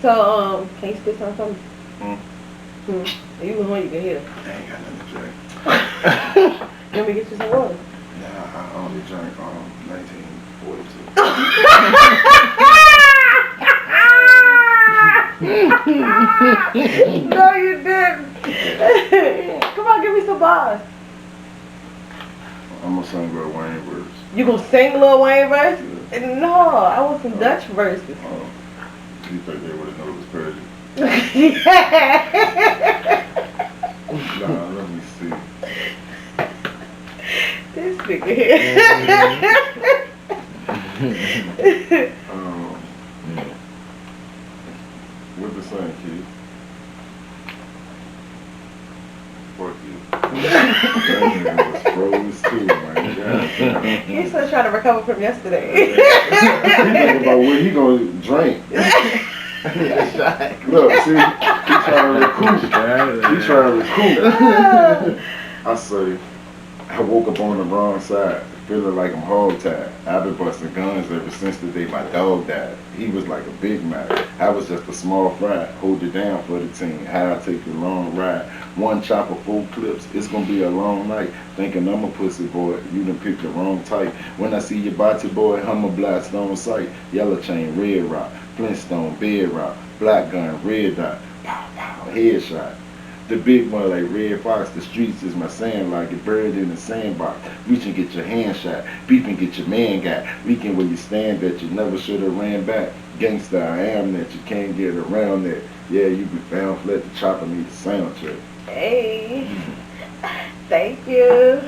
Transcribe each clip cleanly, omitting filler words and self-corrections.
So, can you spit something? You can hold, you can hear. I ain't got nothing to drink. Let me get you some water. Nah, I only drank 1942. No, you didn't. Come on, give me some bars. I'm gonna sing Lil Wayne verse. You gonna sing Lil Wayne verse? No, I want some Dutch verses. You think they would have known it was Persian? Nah, let me see. This nigga here. What the same, kid? Fuck you. That nigga was froze too, man. God, He's still trying to recover from yesterday. he think about what he gonna drink. Look, see, he trying to recoup. He trying to recoup. I say, I woke up on the wrong side, feeling like I'm hog-tied. I've been busting guns ever since the day my dog died. He was like a Big Mac. I was just a small fry. Hold it down for the team. How I take a long ride. One chopper, 4 clips. It's gonna be a long night. Thinking I'm a pussy boy. You done picked the wrong type. When I see your body boy, I'm a blast on sight. Yellow chain, red rock. Flintstone, bed rock. Black gun, red dot. Pow, pow, headshot. The big one like Red Fox, the streets is my sand like it buried in the sandbox. Reach and get your hand shot, beep and get your man got. Leaking where you stand that you never should have ran back. Gangsta I am that you can't get around that. Yeah, you be found flat, the chopper need a sound check. Hey, thank you.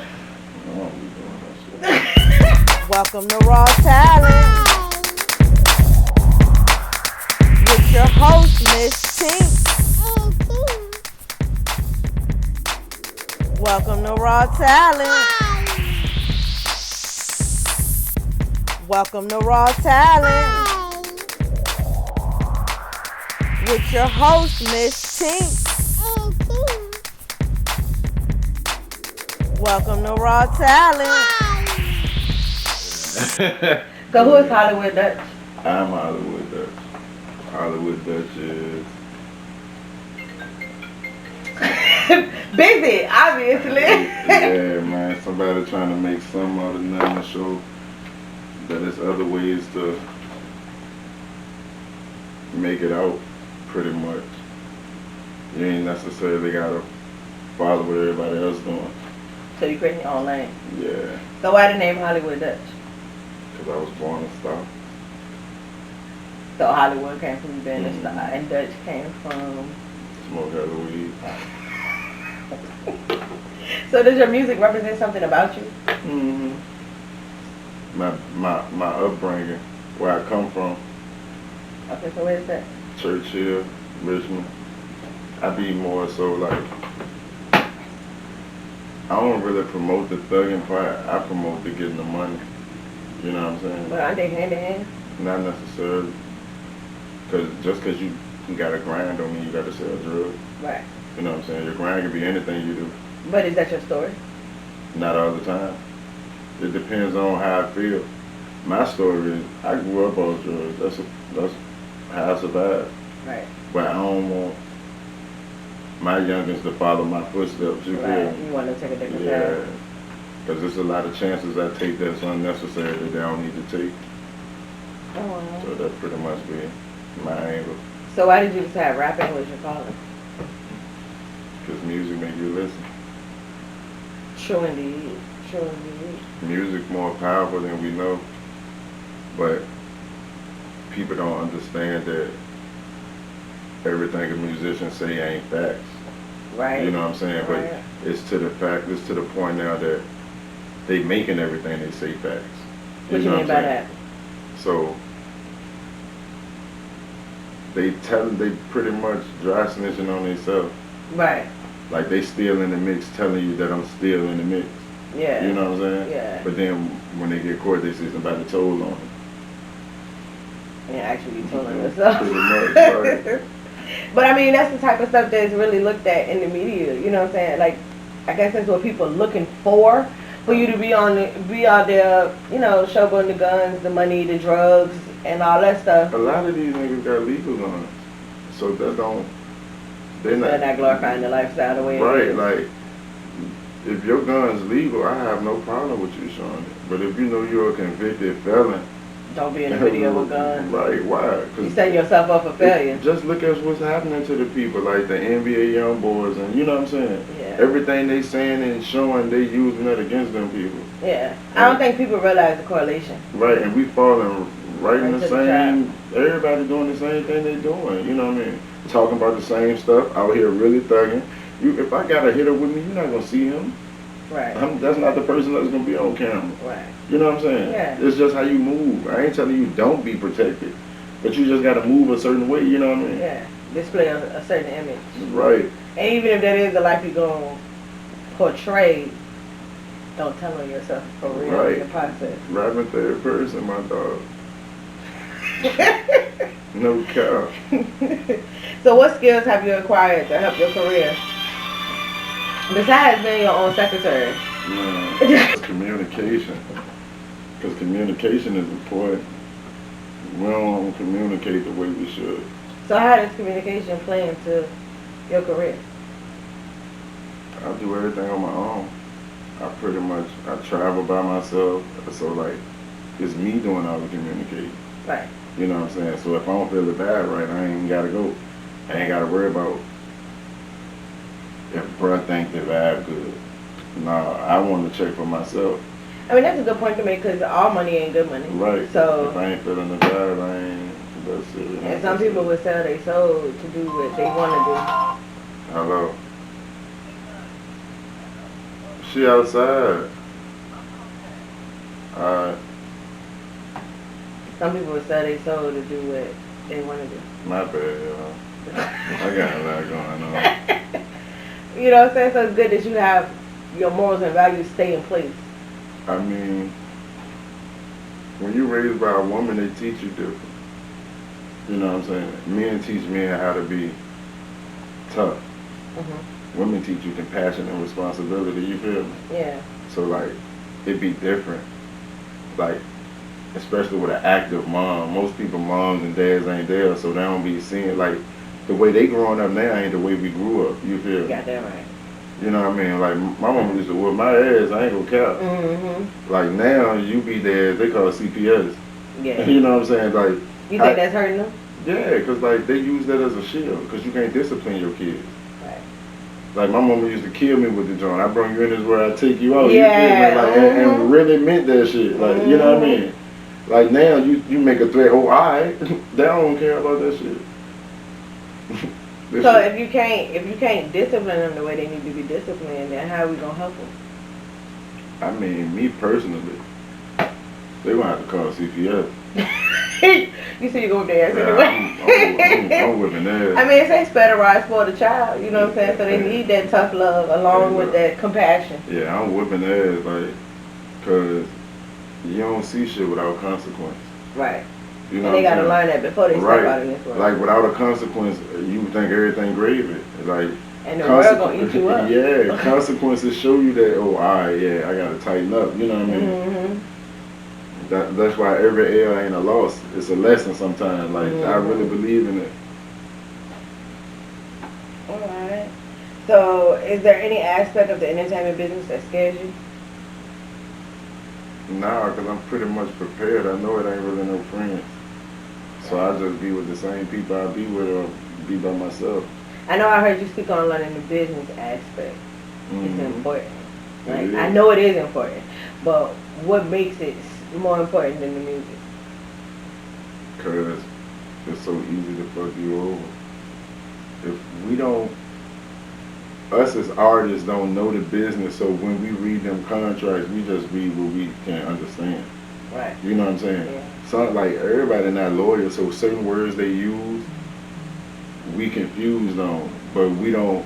Oh, we doing that shit. Welcome to Raw Talent with your host, Miss Tink. Welcome to Raw Talent. Welcome to Raw Talent with your host, Miss Tink. Welcome to Raw Talent. So who is Hollywood Dutch? I'm Hollywood Dutch. Hollywood Dutch is busy, obviously. yeah, man. Somebody trying to make something out of nothing to show that there's other ways to make it out, pretty much. You ain't necessarily gotta follow what everybody else doing. So you creating your own lane? Yeah. So why the name Hollywood Dutch? Because I was born in Stock. So Hollywood came from being a star, and Dutch came from Smoke hella weed. So does your music represent something about you? Mm-hmm. My upbringing, where I come from. Okay, so where is that? Churchill, Richmond. I be more so like, I don't really promote the thugging part. I promote the getting the money. You know what I'm saying? But aren't they hand in hand? Not necessarily. Cause just cause you got a grind don't mean you got to sell drugs. Right. You know what I'm saying? Your grind can be anything you do. But is that your story? Not all the time. It depends on how I feel. My story is I grew up on drugs. That's how I survived. Right. But I don't want my youngins to follow my footsteps. You Right. feel? You want to take a different Yeah. path. Because there's a lot of chances I take that's unnecessary that they don't need to take. Oh. So that pretty much be my angle. So why did you decide rapping was your calling? Because music make you listen. True indeed. True indeed. Music more powerful than we know. But people don't understand that everything a musician say ain't facts. Right. You know what I'm saying? Right. But it's to the point now that they making everything they say facts. What you know mean what I'm by saying? that? So they pretty much dry snitching on themselves. Right. Like they still in the mix telling you that I'm still in the mix. Yeah. You know what I'm saying? Yeah. But then when they get caught, they say somebody told on them. And actually telling yourself. Pretty much, right. But I mean, that's the type of stuff that's really looked at in the media. You know what I'm saying? Like, I guess that's what people are looking for you to be out there, you know, showing the guns, the money, the drugs, and all that stuff. A lot of these niggas got legal guns. So that don't. They're not glorifying the lifestyle the way right, it is. like, if your gun's legal, I have no problem with you showing it. But if you know you're a convicted felon, don't be in a video with a gun. Right, why? You setting yourself up for failure. Just look at what's happening to the people, like the NBA young boys, and you know what I'm saying? Yeah. Everything they saying and showing, they using that against them people. Yeah. I don't think people realize the correlation. Right, and we falling right in the to same, everybody doing the same thing they doing, you know what I mean? Talking about the same stuff, out here really thugging. If I got a hitter with me, you're not going to see him. Right. That's not the person that's going to be on camera. Right. You know what I'm saying? Yeah. It's just how you move. I ain't telling you don't be protected, but you just got to move a certain way, you know what I mean? Yeah. Display a certain image. Right. And even if that is the life you're going to portray, don't tell on yourself for real Right. in the process. Rapping third person, my dog. No cap. So what skills have you acquired to help your career? Besides being your own secretary. Man, it's communication. Because communication is important. We don't communicate the way we should. So how does communication play into your career? I do everything on my own. I travel by myself. So like, it's me doing all the communicating. Right. You know what I'm saying? So if I don't feel it bad right, I ain't even gotta go. I ain't gotta worry about if bruh think the vibe good. Nah, I want to check for myself. I mean, that's a good point to make because all money ain't good money. Right. So if I ain't feeling the vibe, I ain't. That's it. And some people would sell their soul to do what they want to Hello. She outside. Alright. do. Some people would sell their soul to do what they want to do. My bad, y'all. I got a lot going on. You know what I'm saying? So it's good that you have your morals and values stay in place. I mean, when you're raised by a woman, they teach you different. You know what I'm saying? Men teach men how to be tough. Mm-hmm. Women teach you compassion and responsibility, you feel me? Yeah. So like, it'd be different. Like, especially with an active mom. Most people, moms and dads ain't there, so they don't be seeing, like, the way they growing up now ain't the way we grew up, you feel me? Got that right. You know what I mean? Like, my mama used to whoop my ass, I ain't gonna cap. Mm-hmm. Like, now, you be there, they call it CPS. Yeah. You know what I'm saying? Like, you think that's hurting them? Yeah, because, like, they use that as a shield, because you can't discipline your kids. Right. Like, my mama used to kill me with the joint. I bring you in this where I take you out. Yeah. You feel me? Like, and really meant that shit. Like, you know what I mean? Like, now, you make a threat, oh, alright. They don't care about that shit. So if you can't discipline them the way they need to be disciplined, then how are we gonna help them? I mean, me personally, they gonna have to call CPS. You see, you go there anyway. I'm whipping ass. I mean, it's expedited for the child. You know what I'm saying? So they need that tough love along with that compassion. Yeah, I'm whipping ass, like, cause you don't see shit without consequence. Right. You know and they gotta learn that before they step out in this world. Like, without a consequence, you would think everything gravy. Like, and the world gonna eat you up. Yeah, consequences show you that, oh, alright, yeah, I gotta tighten up. You know what I mean? Mm-hmm. That's why every L ain't a loss. It's a lesson sometimes. Like, I really believe in it. Alright. So, is there any aspect of the entertainment business that scares you? Nah, because I'm pretty much prepared. I know it ain't really no friends. So I just be with the same people I be with or be by myself. I know I heard you speak on learning the business aspect. Mm-hmm. It's important. Like, I know it is important. But what makes it more important than the music? Because it's so easy to fuck you over. If we don't, us as artists don't know the business, so when we read them contracts, we just read what we can understand. Right. You know what I'm saying? Yeah. So, like, everybody not lawyers, so certain words they use, we confused on, but we don't.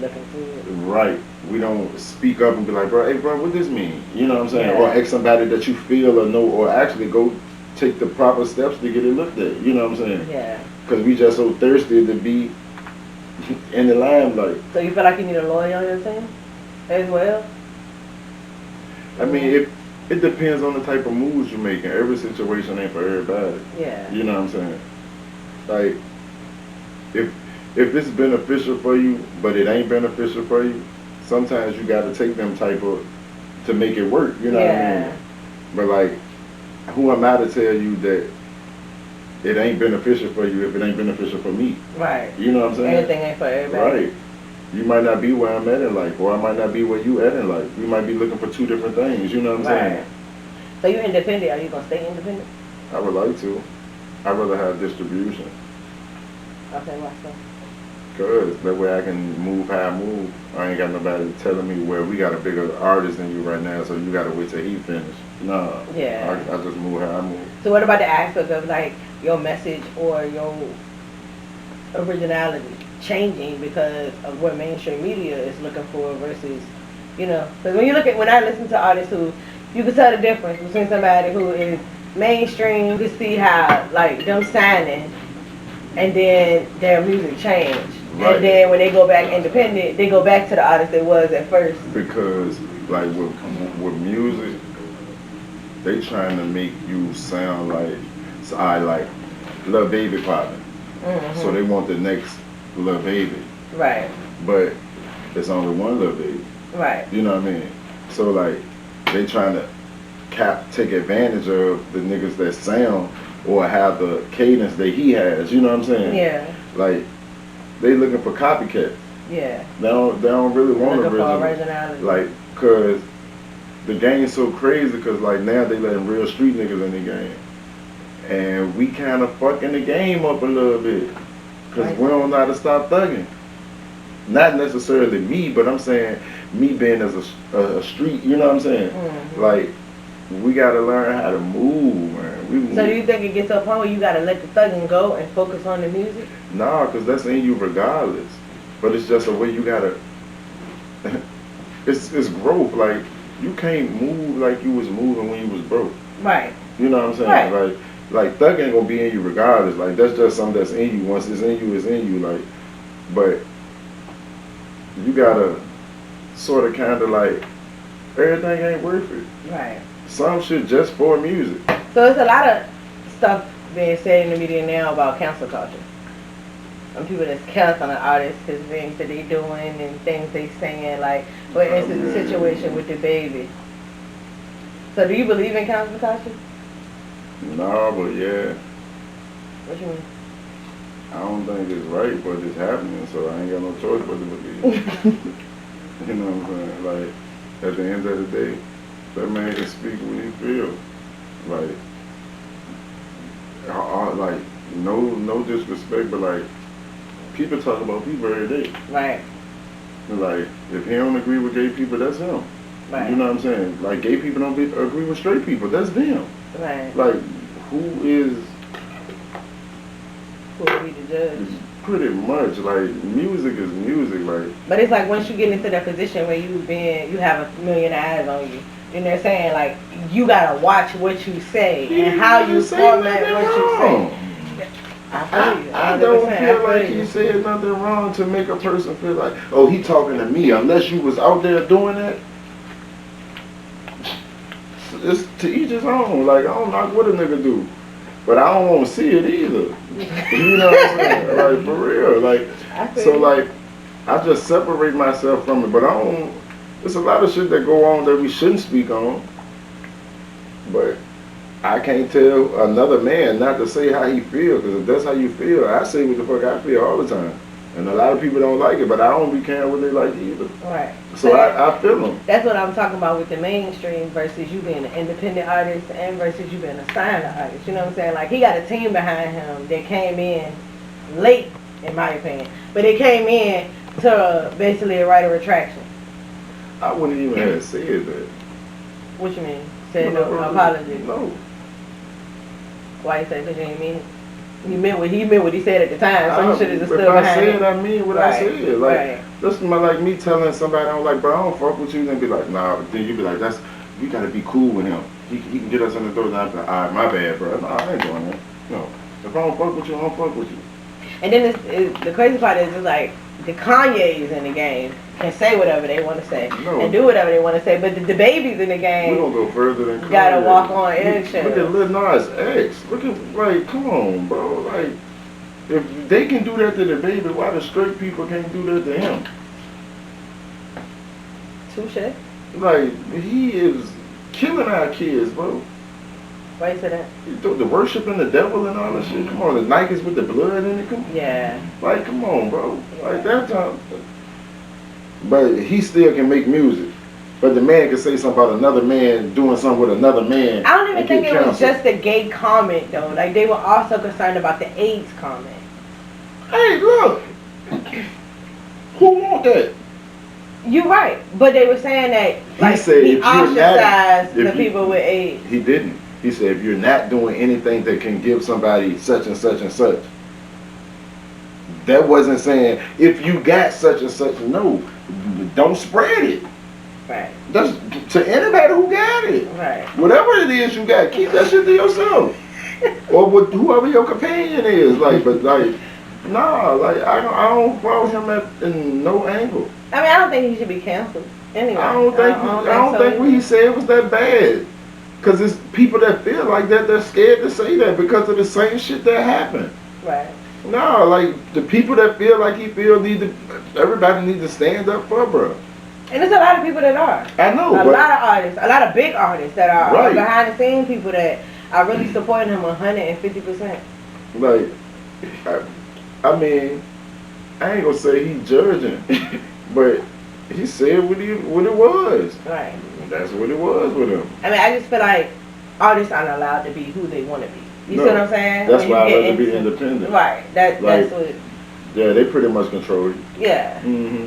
Looking through it. Right. We don't speak up and be like, bro, hey, bro, what this mean? You know what I'm saying? Yeah. Or ask somebody that you feel or know, or actually go take the proper steps to get it looked at. You know what I'm saying? Yeah. Because we just so thirsty to be in the limelight. So you feel like you need a lawyer on your team as well? I mean, it depends on the type of moves you're making. Every situation ain't for everybody. Yeah. You know what I'm saying? Like, if it's beneficial for you, but it ain't beneficial for you, sometimes you got to take them type of to make it work. You know what I mean? But like, who am I to tell you that it ain't beneficial for you if it ain't beneficial for me? Right. You know what I'm saying? Anything ain't for everybody. Right. You might not be where I'm at in life, or I might not be where you at in life. We might be looking for two different things. You know what I'm saying? So you independent? Are you gonna stay independent? I would like to. I'd rather have distribution. Okay, why so? Cause that way I can move how I move. I ain't got nobody telling me, well, we got a bigger artist than you right now, so you gotta wait till he finish. Nah. Yeah. I just move how I move. So what about the aspect of like your message or your originality changing because of what mainstream media is looking for versus, you know, because when I listen to artists who, you can tell the difference between somebody who is mainstream, you can see how like them signing and then their music changed. Right. And then when they go back independent, they go back to the artist they was at first. Because like with music, they trying to make you sound like, so I like Lil Baby popping. Mm-hmm. So they want the next Lil Baby. Right. But it's only one Lil Baby. Right. You know what I mean? So like they trying to take advantage of the niggas that sound or have the cadence that he has. You know what I'm saying? Yeah. Like they looking for copycats. Yeah. They don't really want originality. Like, cause the game's so crazy. Cause like now they letting real street niggas in the game, and we kind of fucking the game up a little bit. Cause we don't know how to stop thugging. Not necessarily me, but I'm saying me being as a street. You know what I'm saying? Mm-hmm. Like we gotta learn how to move, man. So do you think it gets to a point where you gotta let the thugging go and focus on the music? Nah, cause that's in you regardless. But it's just a way you gotta. it's growth. Like you can't move like you was moving when you was broke. Right. You know what I'm saying? Right. Like thugging gonna be in you regardless. Like that's just something that's in you. Once it's in you, it's in you. Like, but you gotta sort of kind of like everything ain't worth it. Right. Some shit just for music. So there's a lot of stuff being said in the media now about cancel culture. Some people that's canceling artists because things that they doing and things they saying. Like, for instance, the situation with the baby. So do you believe in cancel culture? No, but yeah. What you mean? I don't think it's right, but it's happening, so I ain't got no choice but to believe. You know what I'm saying? Like, at the end of the day, that man can speak what he feel. Like, no disrespect, but like, people talk about people every day. Right. Like, if he don't agree with gay people, that's him. Right. You know what I'm saying? Like, gay people don't agree with straight people, that's them. Right. Like, who are we to judge? Pretty much, like, music is music, like. But it's like once you get into that position where you have a million eyes on you, and they're saying like you gotta watch what you say and how you format what you say. I don't feel like he said nothing wrong to make a person feel like, oh, he talking to me. Unless you was out there doing that, it's to each his own. Like, I don't know what a nigga do, but I don't want to see it either. You know what I'm saying? Like, for real. Like, so like, I just separate myself from it. But I don't. There's a lot of shit that go on that we shouldn't speak on. But I can't tell another man not to say how he feels, because if that's how you feel, I say what the fuck I feel all the time. And a lot of people don't like it, but I don't be caring what they like either. Right. So I feel them. That's what I'm talking about with the mainstream versus you being an independent artist and versus you being a signed artist. You know what I'm saying? Like, he got a team behind him that came in late, in my opinion. But they came in to basically write a retraction. I wouldn't even have said that. What you mean? Said no apology? No. Why you say because you didn't mean it? He meant what he said at the time, so you should have just stood behind it. If I said, I mean what I said. Like, that's like me telling somebody, I'm like, bro, I don't fuck with you, and then be like, nah, but then you be like, we gotta be cool with him. He can get us in the door, and I'm like, all right, my bad, bro. Nah, I ain't doing that. No. If I don't fuck with you, I don't fuck with you. And then the crazy part is, it's like, the Kanye's in the game can say whatever they want to say and do whatever they want to say, but the babies in the game, we don't go further than Kanye. Gotta walk on eggshells. Look at Lil Nas X. Look at, like, come on, bro. Like, If they can do that to the baby, why the straight people can't do that to him? Touche. Like, he is killing our kids, bro. Why you say that? The worshiping the devil and all that shit. Come on, the Nikes with the blood in it. Come on. Yeah. Like, come on, bro. Like, that time. But he still can make music. But the man can say something about another man doing something with another man. I don't even think it was just a gay comment, though. Like, they were also concerned about the AIDS comment. Hey, look. Who want that? You're right. But they were saying that, like, he ostracized the people with AIDS. He didn't. He said, if you're not doing anything that can give somebody such and such and such. That wasn't saying, if you got such and such, no. Don't spread it. Right. That's to anybody who got it. Right. Whatever it is you got, keep that shit to yourself. Or with whoever your companion is. Like, but like, nah, like I don't follow him in no angle. I mean, I don't think he should be canceled. Anyway. I don't think what he said was that bad. Cause it's people that feel like that, they're scared to say that because of the same shit that happened. Right. No, like the people that feel like he feel everybody needs to stand up for, bro. And there's a lot of people that are. I know. A lot of artists, a lot of big artists that are right. behind the scenes people that are really supporting him 150%. Like, I mean, I ain't gonna say he judging, but he said what it was. Right. That's what it was with him. I mean, I just feel like artists aren't allowed to be who they want to be. You see what I'm saying? That's why I rather be independent. Right. That's what. Yeah, they pretty much control it. Yeah. Mm-hmm.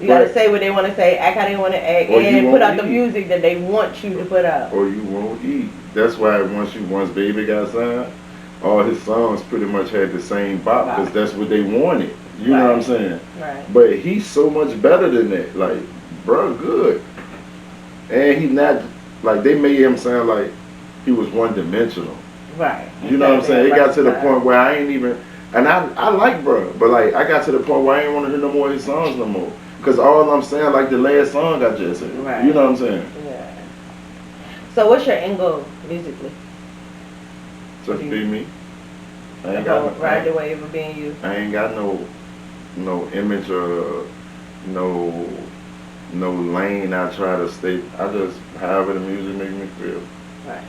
You gotta say what they want to say, act how they want to act, and put out the music that they want you to put out. Or you won't eat. That's why once Baby got signed, all his songs pretty much had the same bop because that's what they wanted. You know what I'm saying? Right. But he's so much better than that. Like, bro, good. And he not, like, they made him sound like he was one-dimensional. Right. You know what I'm saying? It got to the point where I ain't even, and I like bro, but like, I got to the point where I ain't want to hear no more of his songs no more. Because all I'm saying, like the last song I just said. Right. You know what I'm saying? Yeah. So what's your end goal musically? Just be me. I ain't got ride the wave of being you. I ain't got no image or no lane I try to stay. I just however the music make me feel. Right.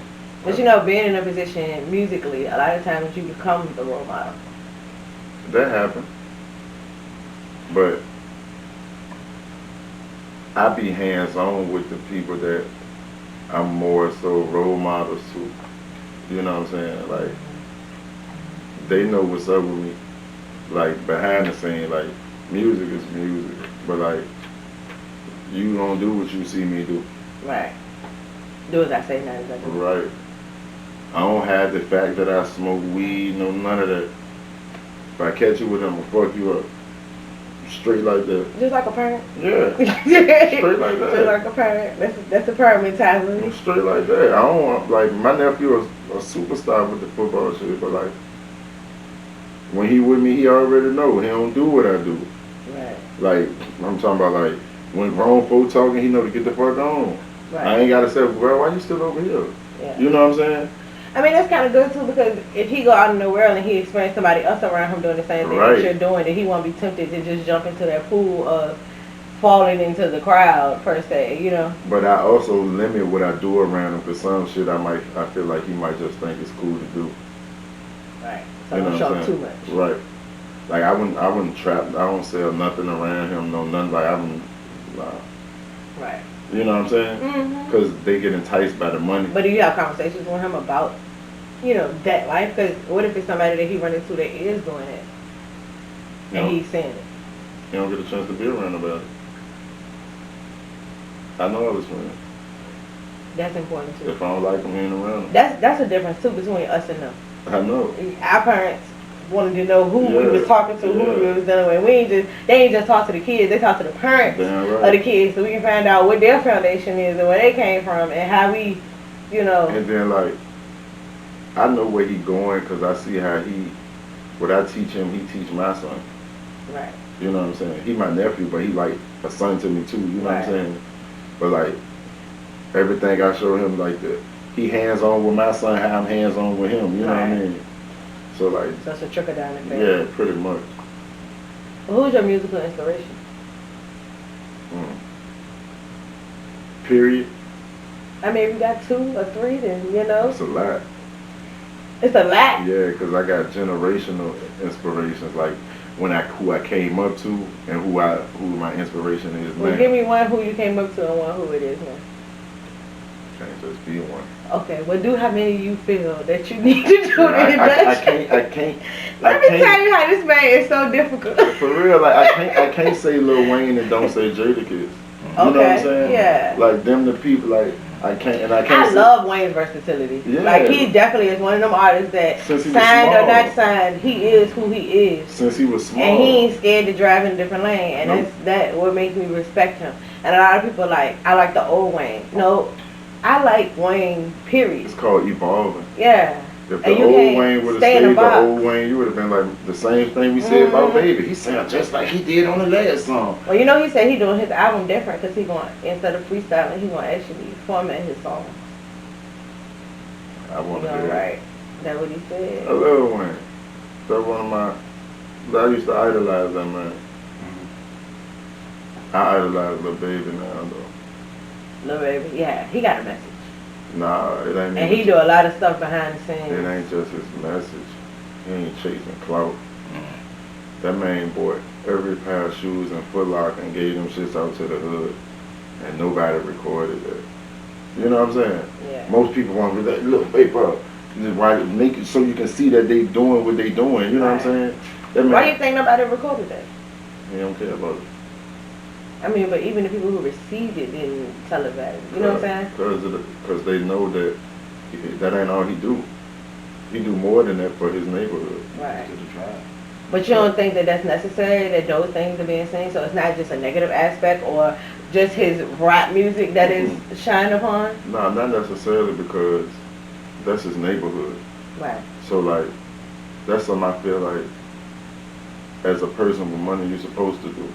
But you know, being in a position musically, a lot of times you become the role model. That happened. But I be hands-on with the people that I'm more so role models to. You know what I'm saying? Like, they know what's up with me. Like, behind the scene, like, music is music. But, like, you gonna do what you see me do. Right. Do as I say, not as I do. Right. I don't have the fact that I smoke weed, no none of that. If I catch you with them, I'll fuck you up. Straight like that. Just like a parent? Yeah. Straight like that. Just like a parent. That's the parent mentality. Straight like that. I don't want, like, my nephew is a superstar with the football shit, but like, when he with me, he already know. He don't do what I do. Right. Like, I'm talking about like, when grown folk talking, he know to get the fuck on. Right. I ain't gotta say, girl, why you still over here? Yeah. You know what I'm saying? I mean, that's kind of good too, because if he go out in the world and he experience somebody else around him doing the same thing that you're doing, then he won't be tempted to just jump into that pool of falling into the crowd per se, you know. But I also limit what I do around him, because some shit I feel like he might just think it's cool to do. Right. So you don't show him too much. Right. Like I wouldn't trap. I don't sell nothing around him. No nothing. Like I wouldn't. Right. You know what I'm saying? Because they get enticed by the money. But do you have conversations with him about, you know, that life? Because what if it's somebody that he run into that is doing it, and he's saying it? You don't get a chance to be around about it. I know all his friends. That's important too. If I don't like him, he ain't around him. That's a difference too between us and them. I know. Our parents wanted to know who we was talking to, who we was dealing with. They ain't just talk to the kids, they talk to the parents of the kids, so we can find out what their foundation is and where they came from and how we, you know. And then like, I know where he going because I see how what I teach him, he teach my son. Right. You know what I'm saying? He my nephew, but he like a son to me too. You know what I'm saying? But like, everything I show him, like he hands on with my son, how I'm hands on with him. You know what I mean? So like, So it's a trickle down effect. yeah, pretty much. Well, who's your musical inspiration? Period. I mean, if you got 2 or 3, then you know. It's a lot. It's a lot. Yeah, because I got generational inspirations, like who I came up to and who my inspiration is now. Well, give me one who you came up to and one who it is now. Can't just be one. Okay, well, do how many you feel that you need to do to I invest. can't. Let me tell you how this man is so difficult. For real, like I can't say Lil Wayne and don't say Jadakiss. You know what I'm saying? Yeah. Like them the people, like I can't I love Wayne's versatility. Yeah. Like he definitely is one of them artists that signed or not signed, he is who he is. Since he was small. And he ain't scared to drive in a different lane, and that's what makes me respect him. And a lot of people I like the old Wayne. No, I like Wayne. Period. It's called evolving. Yeah. If the old Wayne would have stayed the old Wayne, you would have been like the same thing we said about Baby. He sounded just like he did on the last song. Well, you know, he said he doing his album different because he going, instead of freestyling, he going to actually format his songs. I want to hear it. Right. That's what he said. I love Wayne. That's one of my, I used to idolize that man. I idolize Lil Baby now though. Lil Baby, yeah, he got a message. Nah, it ain't. And he do a lot of stuff behind the scenes. It ain't just his message. He ain't chasing clout. That man bought every pair of shoes in Foot Locker and gave them shits out to the hood. And nobody recorded it. You know what I'm saying? Yeah. Most people want to be like, look, hey bro, make it so you can see that they doing what they doing. You know what I'm saying? That man, why do you think nobody recorded that? He don't care about it. I mean, but even the people who received it didn't televise it. You know what I'm saying? Because they know that ain't all he do. He do more than that for his neighborhood. Right. But you don't think that that's necessary, that those things are being seen? So it's not just a negative aspect or just his rap music that is shined upon? No, not necessarily, because that's his neighborhood. Right. So, like, that's something I feel like as a person with money you're supposed to do.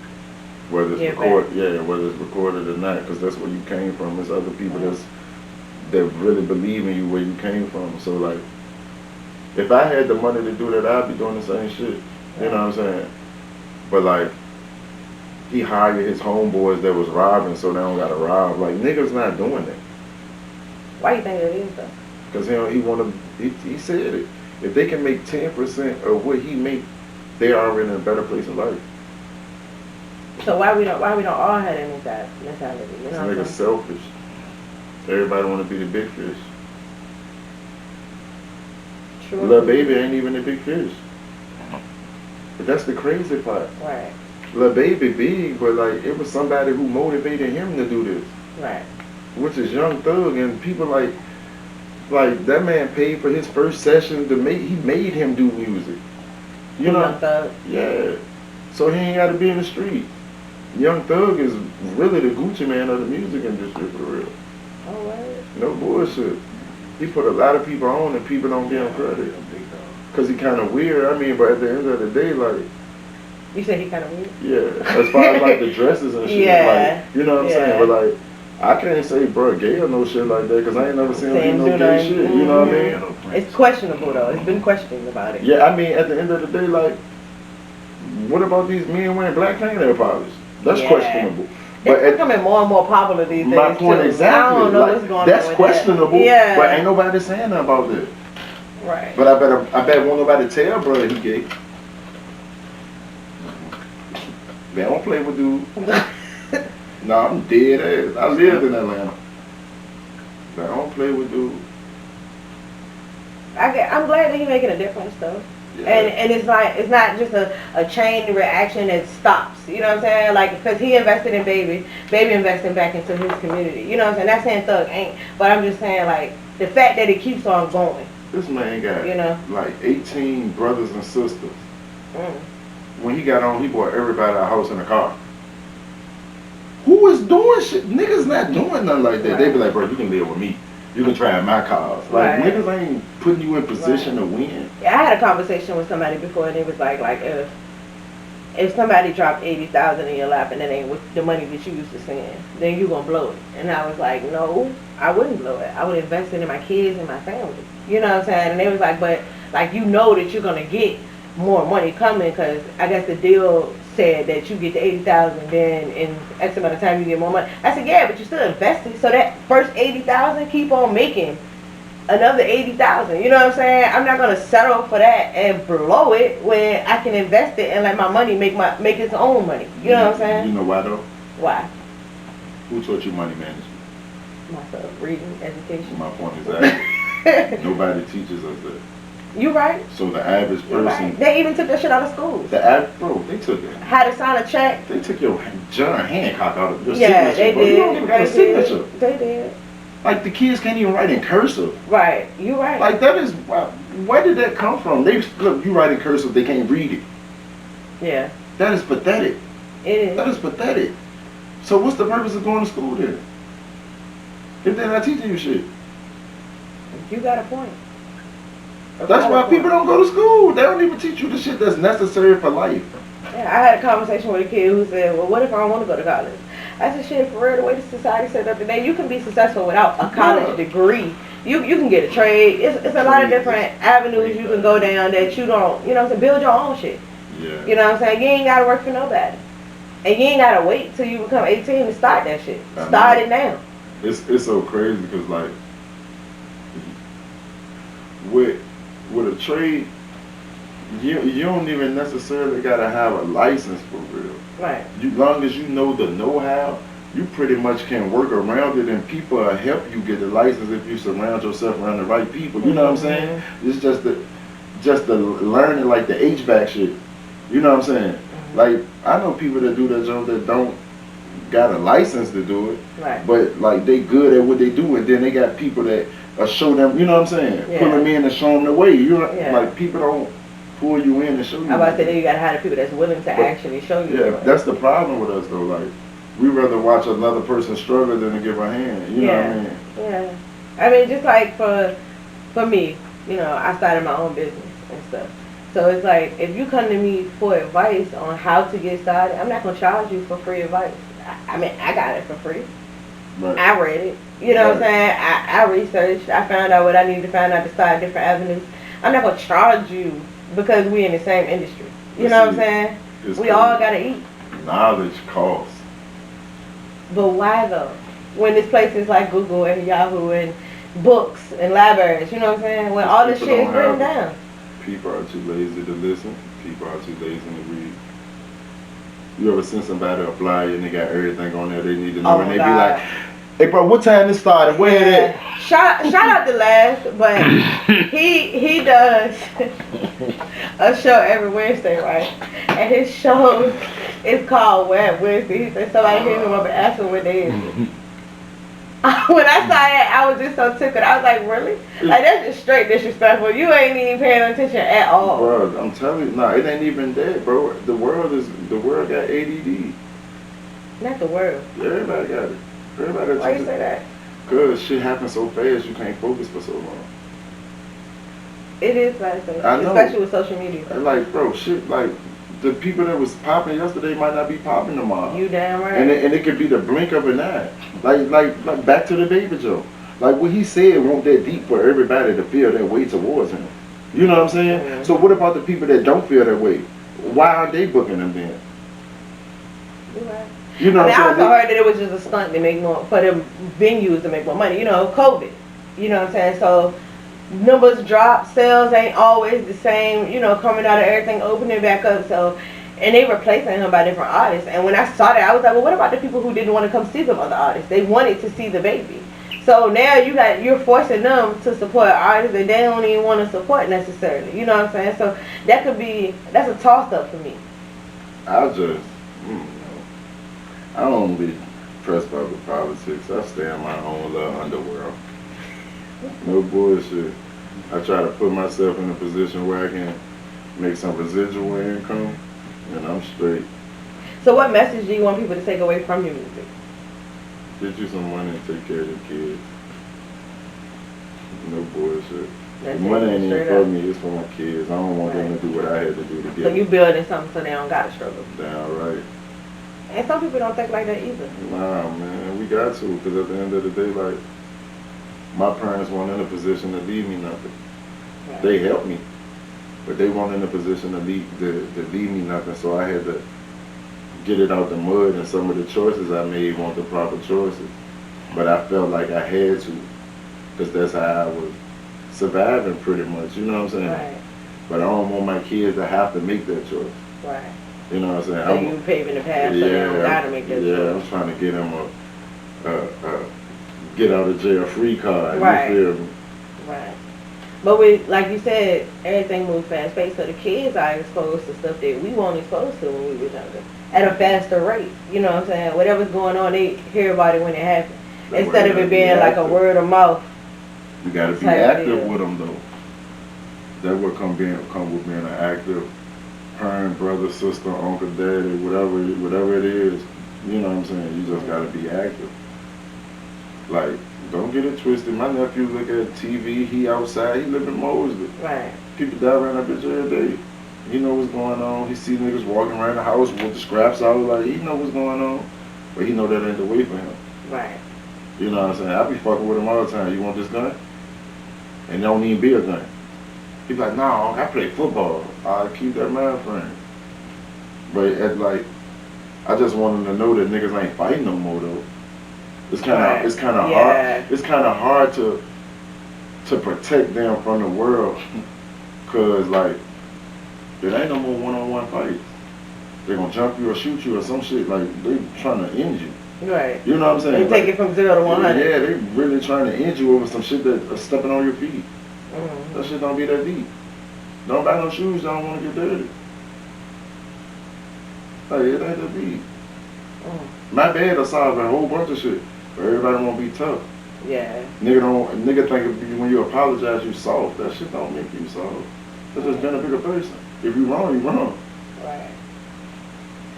Whether it's whether it's recorded or not, because that's where you came from. There's other people that really believe in you where you came from. So like, if I had the money to do that, I'd be doing the same shit. You know what I'm saying? But like, he hired his homeboys that was robbing, so they don't gotta rob. Like, niggas not doing that. Why you think it is though? Because he said it. If they can make 10% of what he make, they are already in a better place in life. So why we don't all have that mentality? You know what I'm saying? Selfish. Everybody want to be the big fish. True. Lil Baby ain't even the big fish. But that's the crazy part. Right. Lil Baby big, but like it was somebody who motivated him to do this. Right. Which is Young Thug, and people like that man paid for his first session he made him do music. You know? Young Thug. Yeah. So he ain't got to be in the street. Young Thug is really the Gucci man of the music industry, for real. Oh, right. No bullshit. He put a lot of people on and people don't give him credit. Because he kind of weird. I mean, but at the end of the day, like... You said he kind of weird? Yeah. As far as like the dresses and shit. Yeah. Like, you know what I'm saying? But like, I can't say, bro, gay or no shit like that, because I ain't never seen him do no gay shit. You know what I mean? It's questionable, though. It's been questioned about it. Yeah, I mean, at the end of the day, like, what about these men wearing black fingernail polish? That's questionable. But it's becoming more and more popular these days. My point exactly. I don't know like, what's going that's on with questionable. That. Yeah. But ain't nobody saying nothing about that. Right. But I bet won't nobody tell brother he gay. They don't play with dude. No, I'm dead ass. I lived in Atlanta. They don't play with dude. I'm glad that he's making a difference though. Yeah. And it's like, it's not just a chain reaction that stops. You know what I'm saying? Like, because he invested in Baby invested back into his community. You know what I'm saying? Not saying Thug ain't, but I'm just saying, like, the fact that it keeps on going. This man got, like, 18 brothers and sisters. When he got on, he bought everybody a house and a car. Who is doing shit? Niggas not doing nothing like that. Right. They be like, bro, you can live with me. You can try my cars. Like, niggas ain't putting you in position to win. Yeah, I had a conversation with somebody before, and it was like if somebody dropped $80,000 in your lap and it ain't with the money that you used to spend, then you gonna blow it. And I was like, no, I wouldn't blow it. I would invest it in my kids and my family. You know what I'm saying? And they was like, but Like you know that you're gonna get more money coming because I guess the deal said that you get the 80,000, then in X amount of time you get more money. I said, yeah, but you still invested, so that first 80,000 keep on making another 80,000. You know what I'm saying? I'm not gonna settle for that and blow it when I can invest it and let my money make its own money. You know what I'm saying? You know why though? Why? Who taught you money management? Myself, reading, education. My point is that nobody teaches us that. You right. So the average person, right. They even took that shit out of school. Bro, they took it. How to sign a check. They took your John Hancock out of your signature. They bro. did. You don't even get a signature. They did. Like the kids can't even write in cursive. Right. You right. Like that is where did that come from? They look, you write in cursive, they can't read it. Yeah. That is pathetic. It is. That is pathetic. So what's the purpose of going to school then? If they're not teaching you shit. You got a point. That's why people don't go to school. They don't even teach you the shit that's necessary for life. Yeah, I had a conversation with a kid who said, well, what if I don't want to go to college? I said, shit, for real, the way the society set up today, you can be successful without a college degree. You can get a trade. It's a lot of different avenues you can go down that you don't, you know what I'm saying, build your own shit. Yeah. You know what I'm saying? You ain't got to work for nobody. And you ain't got to wait till you become 18 to start that shit. Start it now. It's so crazy because, like, with a trade, you don't even necessarily gotta have a license for real. Right. Long as you know the know-how, you pretty much can work around it, and people will help you get the license if you surround yourself around the right people. You know what I'm saying? It's just the learning, like the HVAC shit. You know what I'm saying? Like I know people that do that job that don't got a license to do it, right? But like they good at what they do, and then they got people that show them. You know what I'm saying? Yeah. Pull them in and show them the way. You know, yeah. Like people don't pull you in and show you. I about to say you gotta have the people that's willing to actually show you. Yeah, that's the problem with us though. Like we rather watch another person struggle than to give a hand. You know what I mean? Yeah. I mean, just like for me, you know, I started my own business and stuff. So it's like, if you come to me for advice on how to get started, I'm not going to charge you for free advice. I mean, I got it for free. Right. I read it. You know what I'm saying? I researched. I found out what I needed to find out to start different avenues. I'm not going to charge you because we're in the same industry. You know what I'm saying? We all got to eat. Knowledge costs. But why though? When there's places like Google and Yahoo and books and libraries, you know what I'm saying? When all this shit is written down. People are too lazy to listen. People are too lazy to read. You ever seen somebody apply and they got everything on there they need to know, and they be like, "Hey, bro, what time it started? Where it at?" Shout out to Lash, but he does a show every Wednesday, right? And his show is called Web Wednesday. He said somebody hit him up and asked him what day is it. When I saw it, I was just so tickled. I was like, really? Like, that's just straight disrespectful. You ain't even paying attention at all. Bro, I'm telling you, it ain't even that, bro. The world got ADD. Not the world. Everybody got it. Everybody got it. Why you say that? Because shit happens so fast, you can't focus for so long. It is fast, I know. especially with social media. Like, bro, shit, like, the people that was popping yesterday might not be popping tomorrow. You damn right. And it could be the blink of an eye. Like back to the David Joe. Like what he said won't that deep for everybody to feel that way towards him. You know what I'm saying? Mm-hmm. So what about the people that don't feel that way? Why aren't they booking them then? You're right. You know what I'm saying? I also heard that it was just a stunt to make more, for the venues to make more money. You know, COVID. You know what I'm saying? So numbers drop, sales ain't always the same, you know, coming out of everything, opening back up. So, and they replacing him by different artists. And when I saw that, I was like, well, what about the people who didn't want to come see them other artists? They wanted to see the baby. So now you're forcing them to support artists that they don't even want to support necessarily. You know what I'm saying? So that's a toss up for me. I don't be pressed by the politics. I stay in my own little underworld. No bullshit. I try to put myself in a position where I can make some residual income, and I'm straight. So what message do you want people to take away from your music? Get you some money and take care of your kids. No bullshit. The money ain't even for me, it's for my kids. I don't want them to do what I had to do to get. So you building something so they don't gotta struggle. Damn right. And some people don't think like that either. Nah, man, we got to, because at the end of the day, like, my parents weren't in a position to leave me nothing. Right. They helped me. but they weren't in a position to leave me nothing. So I had to get it out the mud, and some of the choices I made weren't the proper choices. But I felt like I had to, because that's how I was surviving pretty much, you know what I'm saying? Right. But I don't want my kids to have to make that choice. Right. You know what I'm saying? So you paving the path so they don't gotta make that choice. Yeah, I'm trying to get them a get out of jail free card. Right. You feel me? Right. But with, like you said, everything moves fast paced, so the kids are exposed to stuff that we weren't exposed to when we were younger at a faster rate. You know what I'm saying? Whatever's going on, they hear about it when it happens. Instead of it being like a word of mouth. You gotta be active with them though. That's what come with being an active parent, brother, sister, uncle, daddy, whatever it is. You know what I'm saying? You just gotta be active. Like, don't get it twisted. My nephew look at TV, he outside, he live in Mosley. Right. People die around that bitch every day. He know what's going on. He see niggas walking around the house with the scraps out, like, he know what's going on. But he know that ain't the way for him. Right. You know what I'm saying? I be fucking with him all the time. You want this gun? And it don't even be a gun. He be like, no, I play football. I keep that mind frame. But I just want him to know that niggas ain't fighting no more though. It's kind of hard. It's kind of hard to protect them from the world, cause like there ain't no more one-on-one fights. They gonna jump you or shoot you or some shit. Like they trying to end you. Right. You know what I'm saying? They take it from 0 to 100. Yeah, they really trying to end you over some shit that are stepping on your feet. Mm-hmm. That shit don't be that deep. Don't buy no shoes. Don't want to get dirty. Like it ain't that deep. My bad will solve a whole bunch of shit. But everybody won't be tough. Yeah. Nigga think when you apologize you soft. That shit don't make you soft. That's just being a bigger person. If you wrong, you wrong. Right.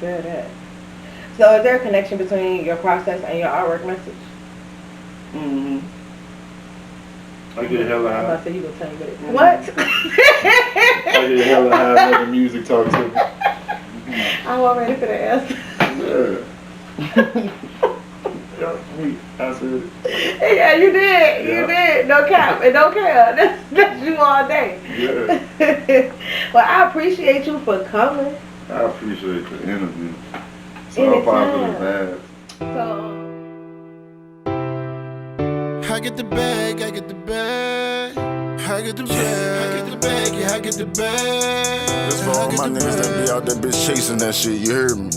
Feel that. So is there a connection between your process and your artwork message? Mm-hmm. I get hella high. I'm about to say you gonna tell me, but what? I get hella high when the music talk to me. I'm all ready for the answer. Yeah. I said it. Yeah, you did. You did. No cap and no care. That's you all day. Yeah. Well, I appreciate you for coming. I appreciate the interview. It's all positive vibes. So I get the bag, I get the bag. I get the bag, I get the bag, yeah, I get the bag. That's for all my niggas that be out there bitch chasing that shit, you heard me?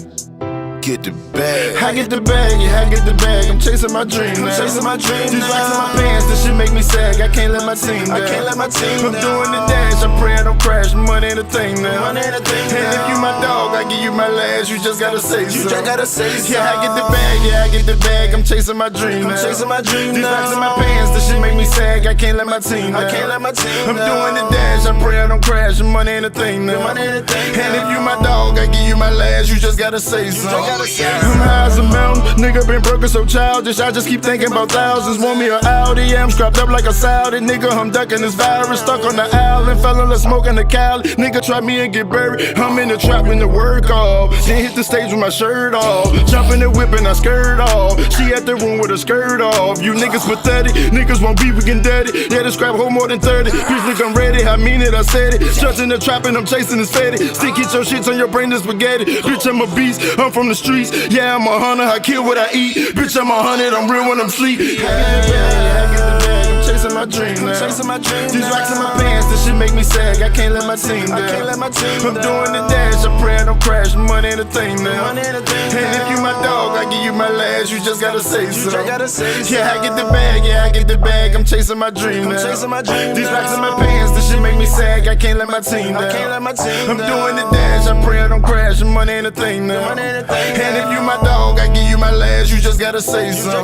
Get the bag. I get the bag, yeah, I get the bag. I'm chasing my dream now. Chasing my dream. These racks in my pants, this shit make me sag. I can't let my team down. I can't let my team down. I'm doing the dash, I pray I don't crash. Money ain't a thing now. Money ain't a thing now. And if you my dog, I give you my last. You just gotta say so. You just gotta say so. Yeah, I get the bag, yeah, I get the bag. I'm chasing my dream now. I'm chasing my dream now. These racks in my pants, this shit make me sag. I can't let my team down. I can't let my team down. I'm doing the dash, I pray I don't crash. Money ain't a thing now. Money ain't a thing now. And if you my dog, I give you my last. You just gotta say so. I'm high as a mountain, nigga been broken so childish. I just keep thinking about thousands. Want me an Audi, yeah, I'm strapped up like a Saudi. Nigga, I'm ducking this virus, stuck on the island. Fell in the smoking the Cali. Nigga, try me and get buried. I'm in the trap when the work off. Then hit the stage with my shirt off. Jumping and whipping, I skirt off. She at the room with her skirt off. You niggas pathetic, niggas won't be weekend daddy. Yeah, this scrap hold more than 30. Bitch, look, I'm ready, I mean it, I said it. Just in the trap and I'm chasing this fatty. Stick hit your shits on your brain, this spaghetti. Bitch, I'm a beast, I'm from the streets. Yeah, I'm a hunter, I kill what I eat. Bitch, I'm 100, I'm real when I'm sleep. I'm chasing my dream now. These racks in my pants, this shit make me sag. I can't let my team down. I'm doing the dash, I pray I don't crash. Money ain't a thing now. And if you my dog, I give you my last. You just gotta say so. Yeah, I get the bag, yeah, I get the bag. I'm chasing my dream now. These racks in my pants, this shit make me sag. I can't let my team down. I'm doing the dash, I pray I don't crash. Money ain't a thing now. And if you my dog, I give you my last. You just gotta say so. I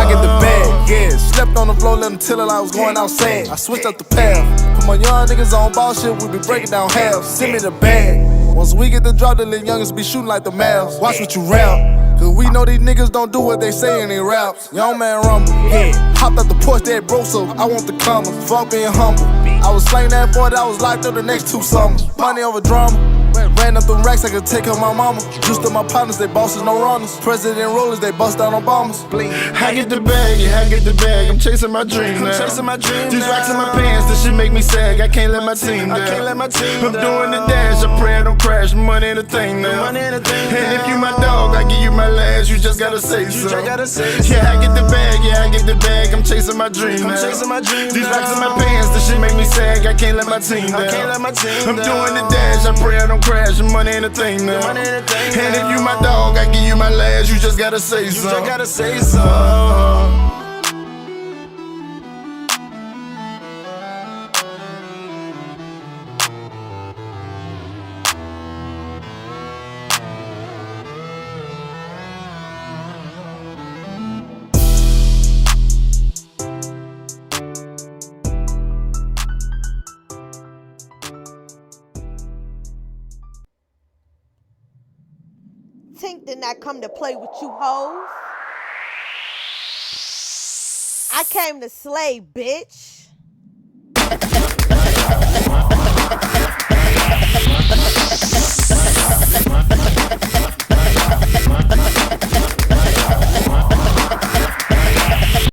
get the bag, yeah. Slept on the floor, let them tell it I was going outside. I switched up the path. Put my young niggas on ball shit, we be breaking down half. Send me the bag. Once we get the drop, the little youngers be shooting like the mouths. Watch what you rap. Cause we know these niggas don't do what they say in their raps. Young man rumble, yeah. Hopped up the porch, that bro, so I want the commas. Fuck being humble. I was slaying that boy that was locked up the next 2 summers. Money over drama. Ran up them racks, I could take care of my mama. Juiced up my partners, they bosses, no runners. President rollers, they bust down on bombers. I get the bag, yeah, I get the bag. I'm chasing my dream now. These rocks in my pants, this shit make me sag. I can't let my team down. I'm doing the dash, I pray I don't crash. Money ain't a thing now. And if you my dog, I give you my last. You just gotta say so. Yeah, I get the bag, yeah, I get the bag. I'm chasing my dream now. These rocks in my pants, this shit make me sag. I can't let my team down. I'm doing the dash, I pray I don't crash. Money ain't a thing now. And if you my dog, I give you my last. You just gotta say so. Tink did not come to play with you hoes. I came to slay, bitch.